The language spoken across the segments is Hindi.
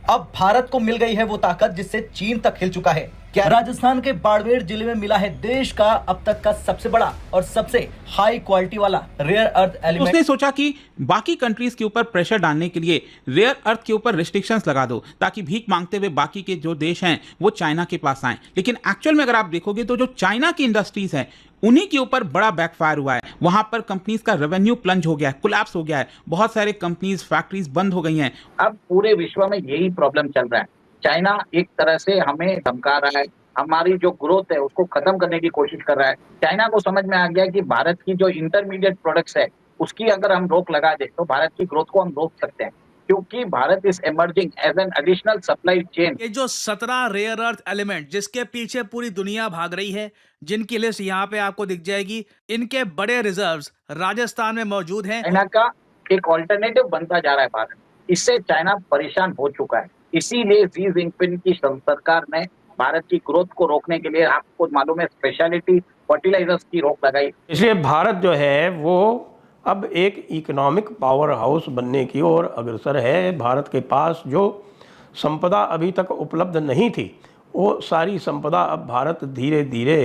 अब भारत को मिल गई है वो ताकत जिससे चीन तक हिल चुका है। क्या राजस्थान के बाड़मेर जिले में मिला है देश का अब तक का सबसे बड़ा और सबसे हाई क्वालिटी वाला रेयर अर्थ एलिमेंट। उसने सोचा कि बाकी कंट्रीज के ऊपर प्रेशर डालने के लिए रेयर अर्थ के ऊपर रिस्ट्रिक्शंस लगा दो ताकि भीख मांगते हुए बाकी के जो देश हैं वो चाइना के पास आए। लेकिन एक्चुअल में अगर आप देखोगे तो जो चाइना की इंडस्ट्रीज हैं उन्हीं के ऊपर बड़ा बैकफायर हुआ है। वहां पर कंपनीज का रेवेन्यू प्लंज हो गया है, कोलैप्स हो गया है, बहुत सारे कंपनीज फैक्ट्रीज बंद हो गई हैं। अब पूरे विश्व में यही प्रॉब्लम चल रहा है। चाइना एक तरह से हमें धमका रहा है, हमारी जो ग्रोथ है उसको खत्म करने की कोशिश कर रहा है। चाइना को समझ में आ गया कि भारत की जो इंटरमीडिएट प्रोडक्ट्स है उसकी अगर हम रोक लगा दे तो भारत की ग्रोथ को हम रोक सकते हैं, क्योंकि Bharat is emerging as an additional supply chain. ये जो 17 रेयर अर्थ एलिमेंट जिसके पीछे पूरी दुनिया भाग रही है, जिनकी लिस्ट यहाँ पे आपको दिख जाएगी, इनके बड़े रिजर्व्स राजस्थान में मौजूद हैं। चाइना का एक ऑल्टरनेटिव बनता जा रहा है भारत, इससे चाइना परेशान हो चुका है। इसीलिए शी जिनपिंग की सरकार ने भारत की ग्रोथ को रोकने के लिए, आपको मालूम है, स्पेशलिटी फर्टिलाइजर्स की रोक लगाई। इसलिए भारत जो है वो अब एक इकोनॉमिक पावर हाउस बनने की ओर अग्रसर है। भारत के पास जो संपदा अभी तक उपलब्ध नहीं थी वो सारी संपदा अब भारत धीरे धीरे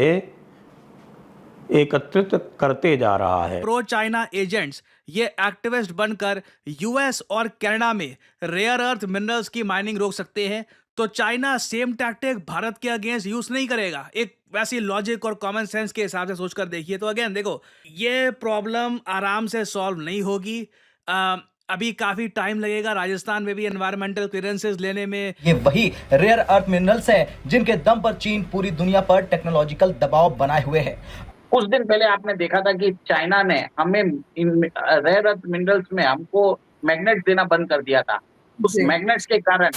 एकत्रित करते जा रहा है। प्रो चाइना एजेंट्स ये एक्टिविस्ट बनकर यूएस और कनाडा में रेयर अर्थ मिनरल्स की माइनिंग रोक सकते हैं, तो चाइना सेम टैक्टिक भारत के अगेंस्ट यूज नहीं करेगा। एक वैसी लॉजिक और कॉमन सेंस के हिसाब से सोचकर देखिए तो अगेन देखो, ये प्रॉब्लम आराम से सॉल्व नहीं होगी। अभी काफी टाइम लगेगा राजस्थान में भी एनवायरमेंटल क्लियरेंसेस लेने में। ये वही रेयर अर्थ मिनरल्स हैं जिनके दम पर चीन पूरी दुनिया पर टेक्नोलॉजिकल दबाव बनाए हुए है। कुछ दिन पहले आपने देखा था कि चाइना ने हमें इन रेयर अर्थ मिनरल्स में हमको मैग्नेट देना बंद कर दिया था। उस मैग्नेट्स के कारण।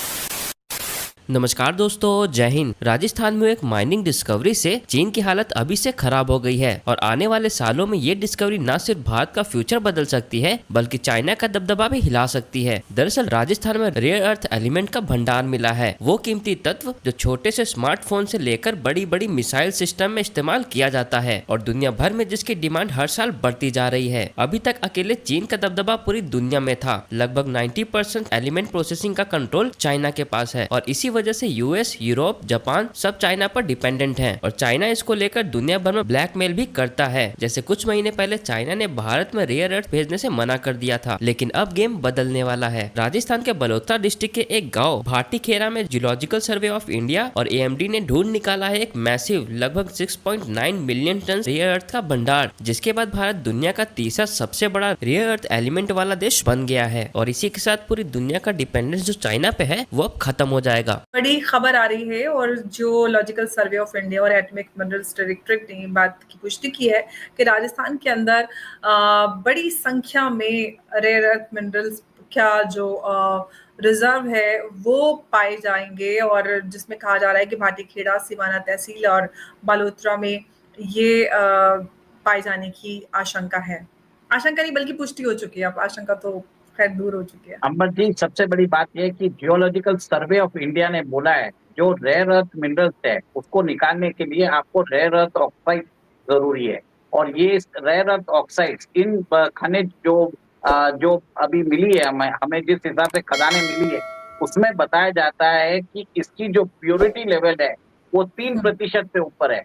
नमस्कार दोस्तों, जय हिंद। राजस्थान में एक माइनिंग डिस्कवरी से चीन की हालत अभी से खराब हो गई है और आने वाले सालों में ये डिस्कवरी न सिर्फ भारत का फ्यूचर बदल सकती है बल्कि चाइना का दबदबा भी हिला सकती है। दरअसल राजस्थान में रेयर अर्थ एलिमेंट का भंडार मिला है, वो कीमती तत्व जो छोटे से स्मार्टफोन से लेकर बड़ी बड़ी मिसाइल सिस्टम में इस्तेमाल किया जाता है और दुनिया भर में जिसकी डिमांड हर साल बढ़ती जा रही है। अभी तक अकेले चीन का दबदबा पूरी दुनिया में था। लगभग 90% एलिमेंट प्रोसेसिंग का कंट्रोल चाइना के पास है और इसी वजह से यूएस, यूरोप, जापान सब चाइना पर डिपेंडेंट हैं और चाइना इसको लेकर दुनिया भर में ब्लैकमेल भी करता है। जैसे कुछ महीने पहले चाइना ने भारत में रेयर अर्थ भेजने से मना कर दिया था, लेकिन अब गेम बदलने वाला है। राजस्थान के बलोत्रा डिस्ट्रिक्ट के एक गांव भाटी खेरा में जियोलॉजिकल सर्वे ऑफ इंडिया और एएमडी ने ढूंढ निकाला है एक मैसिव लगभग 6.9 मिलियन टन रेयर अर्थ का भंडार, जिसके बाद भारत दुनिया का तीसरा सबसे बड़ा रेयर अर्थ एलिमेंट वाला देश बन गया है और इसी के साथ पूरी दुनिया का डिपेंडेंस जो चाइना पे है वो अब खत्म हो जाएगा। बड़ी खबर आ रही है और जो लॉजिकल सर्वे ऑफ इंडिया और एटॉमिक मिनरल्स डायरेक्टरेट ने बात की पुष्टि की है कि राजस्थान के अंदर बड़ी संख्या में रेयर अर्थ मिनरल्स का जो रिजर्व है वो पाए जाएंगे और जिसमें कहा जा रहा है कि भाटीखेड़ा, सिवाना तहसील और बालोतरा में ये पाए जाने की आशंका है। आशंका नहीं बल्कि पुष्टि हो चुकी है, अब आशंका तो खैर दूर हो चुकी है। अंबर जी, सबसे बड़ी बात यह है कि जियोलॉजिकल सर्वे ऑफ इंडिया ने बोला है जो रेयर अर्थ मिनरल्स है उसको निकालने के लिए आपको रेयर अर्थ ऑक्साइड जरूरी है और ये रेयर अर्थ ऑक्साइड्स इन खनिज जो अभी मिली है हमें जिस हिसाब से खदानें मिली है उसमें बताया जाता है कि इसकी जो प्योरिटी लेवल है वो 3% से ऊपर है।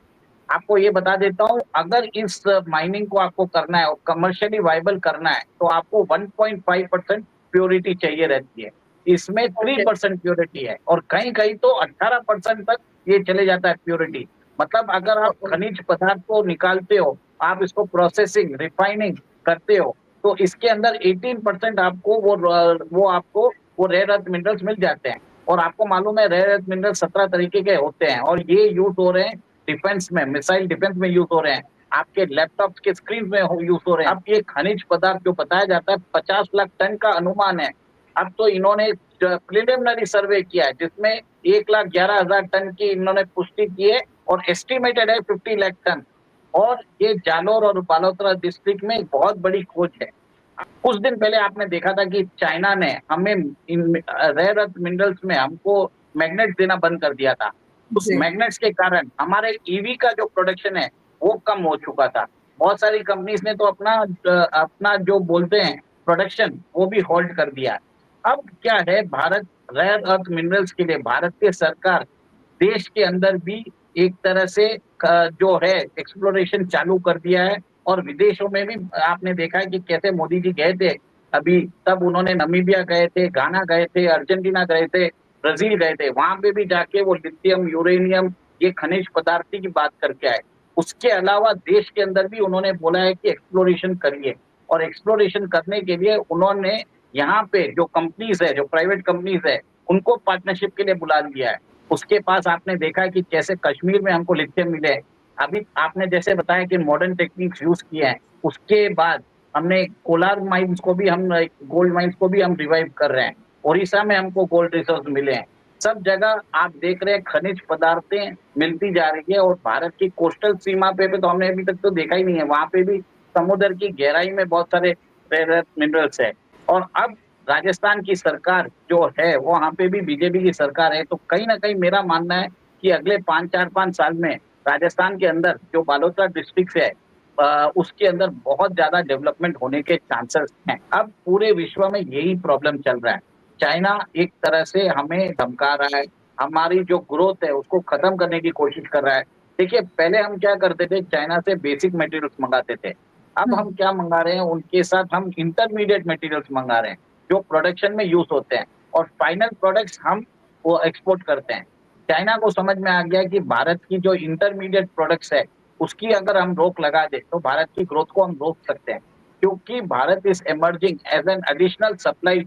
आपको ये बता देता हूँ, अगर इस माइनिंग को आपको करना है और कमर्शियली वाइबल करना है तो आपको 1.5% प्योरिटी चाहिए रहती है। इसमें 3% प्योरिटी है और कहीं कहीं तो 18% तक ये चले जाता है प्योरिटी। मतलब अगर आप खनिज पदार्थ को निकालते हो, आप इसको प्रोसेसिंग, रिफाइनिंग करते हो तो इसके अंदर 18% आपको वो रेयर अर्थ मिनरल्स मिल जाते हैं। और आपको मालूम है रेयर अर्थ मिनरल 17 तरीके के होते हैं और ये यूज हो रहे हैं डिफेंस में, मिसाइल डिफेंस में यूज हो रहे हैं, आपके लैपटॉप के स्क्रीन में यूज हो रहे हैं। अब ये खनिज पदार्थ जो बताया जाता है 50 लाख टन का अनुमान है। अब तो इन्होंने प्रिलिमिनरी सर्वे किया है जिसमें 1,11,000 टन की इन्होंने पुष्टि की है और एस्टिमेटेड है 50 लाख टन। और ये जालोर और बालोतरा डिस्ट्रिक्ट में बहुत बड़ी खोज है। कुछ दिन पहले आपने देखा था कि चाइना ने हमें इन रेयर अर्थ मिनरल्स में हमको मैग्नेट देना बंद कर दिया था। उस मैग्नेट्स के कारण हमारे ईवी का जो प्रोडक्शन है वो कम हो चुका था। बहुत सारी कंपनीज ने तो अपना जो बोलते हैं प्रोडक्शन वो भी होल्ड कर दिया। अब क्या है, भारत रेयर अर्थ मिनरल्स के लिए भारत की सरकार देश के अंदर भी एक तरह से जो है एक्सप्लोरेशन चालू कर दिया है, और विदेशों में भी आपने देखा है कि कैसे मोदी जी गए थे अभी, तब उन्होंने नमीबिया गए थे, घाना गए थे, अर्जेंटीना गए थे, ब्राजील गए थे, वहां पे भी जाके वो लिथियम, यूरेनियम, ये खनिज पदार्थ की बात करके आए। उसके अलावा देश के अंदर भी उन्होंने बोला है कि एक्सप्लोरेशन करिए, और एक्सप्लोरेशन करने के लिए उन्होंने यहाँ पे जो कंपनीज है, जो प्राइवेट कंपनीज है, उनको पार्टनरशिप के लिए बुला लिया है। उसके पास आपने देखा है कि कैसे कश्मीर में हमको लिथियम मिले। अभी आपने जैसे बताया कि मॉडर्न टेक्निक्स यूज किए हैं, उसके बाद हमने कोलार माइंस को भी, हम गोल्ड माइंस को भी हम रिवाइव कर रहे हैं। ओडिशा में हमको गोल्ड रिसोर्स मिले हैं। सब जगह आप देख रहे हैं खनिज पदार्थें मिलती जा रही है, और भारत की कोस्टल सीमा पे तो हमने अभी तक तो देखा ही नहीं है, वहां पे भी समुद्र की गहराई में बहुत सारे रेयर अर्थ मिनरल्स है। और अब राजस्थान की सरकार जो है, वो वहां पे भी बीजेपी की सरकार है, तो कहीं ना कहीं मेरा मानना है कि अगले 5 साल में राजस्थान के अंदर जो बालोतरा डिस्ट्रिक्ट है उसके अंदर बहुत ज्यादा डेवलपमेंट होने के चांसेस हैं। अब पूरे विश्व में यही प्रॉब्लम चल रहा है। चाइना एक तरह से हमें धमका रहा है, हमारी जो ग्रोथ है उसको खत्म करने की कोशिश कर रहा है। देखिए, पहले हम क्या करते थे, चाइना से बेसिक मटेरियल्स मंगाते थे। अब हम क्या मंगा रहे हैं, उनके साथ हम इंटरमीडिएट मटेरियल्स मंगा रहे हैं जो प्रोडक्शन में यूज होते हैं, और फाइनल प्रोडक्ट्स हम वो एक्सपोर्ट करते हैं। चाइना को समझ में आ गया कि भारत की जो इंटरमीडिएट प्रोडक्ट्स है उसकी अगर हम रोक लगा दे तो भारत की ग्रोथ को हम रोक सकते हैं, क्योंकि Bharat is emerging as an additional supply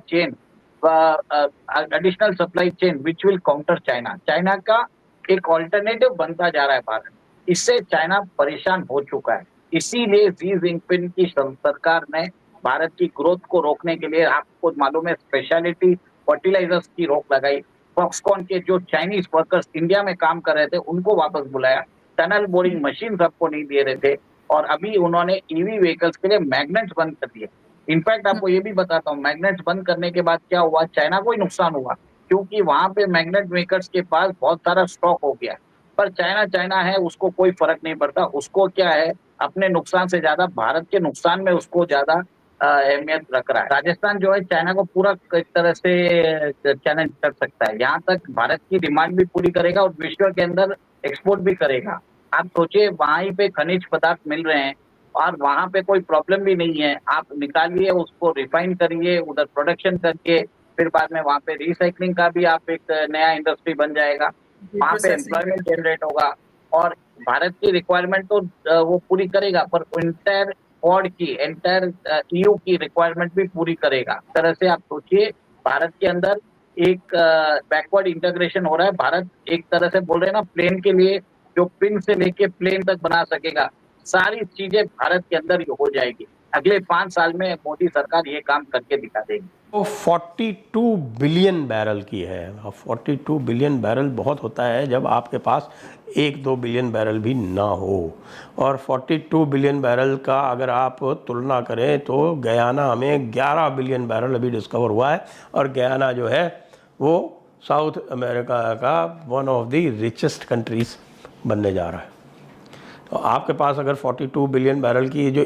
chain which will counter China. China का एक ऑल्टरनेटिव बनता जा रहा है भारत, इससे चाइना परेशान हो चुका है। इसीलिए शी जिनपिंग की सरकार ने भारत की ग्रोथ को रोकने के लिए, आपको मालूम है, स्पेशलिटी फर्टिलाइजर्स की रोक लगाई। फॉक्सकॉन के जो चाइनीज वर्कर्स इंडिया में काम कर रहे थे उनको वापस बुलाया। टनल बोरिंग मशीन सबको नहीं दे रहे थे, और अभी उन्होंने ईवी व्हीकल्स के लिए मैग्नेट्स बंद कर दिए। इनफैक्ट आपको ये भी बताता हूँ, मैग्नेट्स बंद करने के बाद क्या हुआ, चाइना को ही नुकसान हुआ, क्योंकि वहां पे मैग्नेट मेकर्स के पास बहुत सारा स्टॉक हो गया। पर चाइना है, उसको कोई फर्क नहीं पड़ता। उसको क्या है, अपने नुकसान से ज्यादा भारत के नुकसान में उसको ज्यादा अहमियत रख रहा है। राजस्थान जो है चाइना को पूरा एक तरह से चैलेंज कर सकता है। यहाँ तक भारत की डिमांड भी पूरी करेगा और विश्व के अंदर एक्सपोर्ट भी करेगा। आप सोचिए, वहीं पे खनिज पदार्थ मिल रहे हैं और वहां पे कोई प्रॉब्लम भी नहीं है। आप निकालिए, उसको रिफाइन करिए, उधर प्रोडक्शन करके फिर बाद में वहां पे रिसाइकलिंग का भी आप एक नया इंडस्ट्री बन जाएगा, वहां पे एम्प्लॉयमेंट जनरेट होगा, और भारत की रिक्वायरमेंट तो वो पूरी करेगा, पर इंटायर क्वाड की, एंटायर ईयू की रिक्वायरमेंट भी पूरी करेगा। इस तरह से आप सोचिए, भारत के अंदर एक बैकवर्ड इंटीग्रेशन हो रहा है। भारत एक तरह से बोल रहे हैं ना, प्लेन के लिए जो पिन से लेके प्लेन तक बना सकेगा, सारी चीजें भारत के अंदर हो जाएगी। अगले 5 साल में मोदी सरकार ये काम करके दिखा देगी। वो 42 बिलियन बैरल की है। अब 42 बिलियन बैरल बहुत होता है जब आपके पास 1-2 बिलियन बैरल भी ना हो। और 42 बिलियन बैरल का अगर आप तुलना करें तो गयाना में 11 बिलियन बैरल अभी डिस्कवर हुआ है, और गयाना जो है वो साउथ अमेरिका का one of the richest countries बनने जा रहा है। तो आपके पास अगर 42 बिलियन बैरल की जो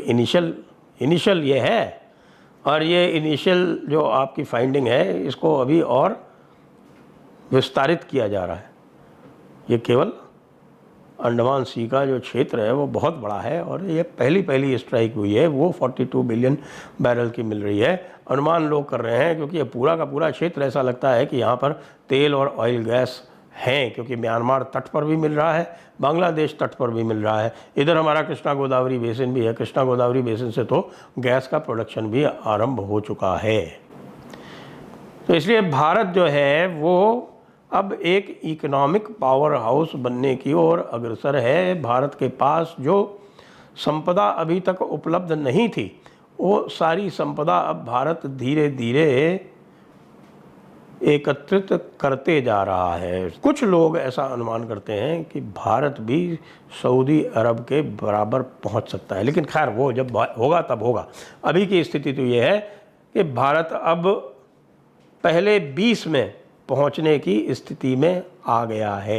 इनिशियल ये है, और ये इनिशियल जो आपकी फाइंडिंग है, इसको अभी और विस्तारित किया जा रहा है। ये केवल अंडमान सी का जो क्षेत्र है वो बहुत बड़ा है, और ये पहली स्ट्राइक हुई है वो 42 बिलियन बैरल की मिल रही है। अनुमान लोग कर रहे हैं, क्योंकि ये पूरा का पूरा क्षेत्र ऐसा लगता है कि यहाँ पर तेल और ऑयल गैस हैं, क्योंकि म्यांमार तट पर भी मिल रहा है, बांग्लादेश तट पर भी मिल रहा है, इधर हमारा कृष्णा गोदावरी बेसिन भी है। कृष्णा गोदावरी बेसिन से तो गैस का प्रोडक्शन भी आरंभ हो चुका है। तो इसलिए भारत जो है वो अब एक इकोनॉमिक पावर हाउस बनने की ओर अग्रसर है। भारत के पास जो संपदा अभी तक उपलब्ध नहीं थी, वो सारी संपदा अब भारत धीरे धीरे एकत्रित करते जा रहा है। कुछ लोग ऐसा अनुमान करते हैं कि भारत भी सऊदी अरब के बराबर पहुंच सकता है, लेकिन खैर वो जब होगा तब होगा। अभी की स्थिति तो ये है कि भारत अब पहले 20 में पहुंचने की स्थिति में आ गया है।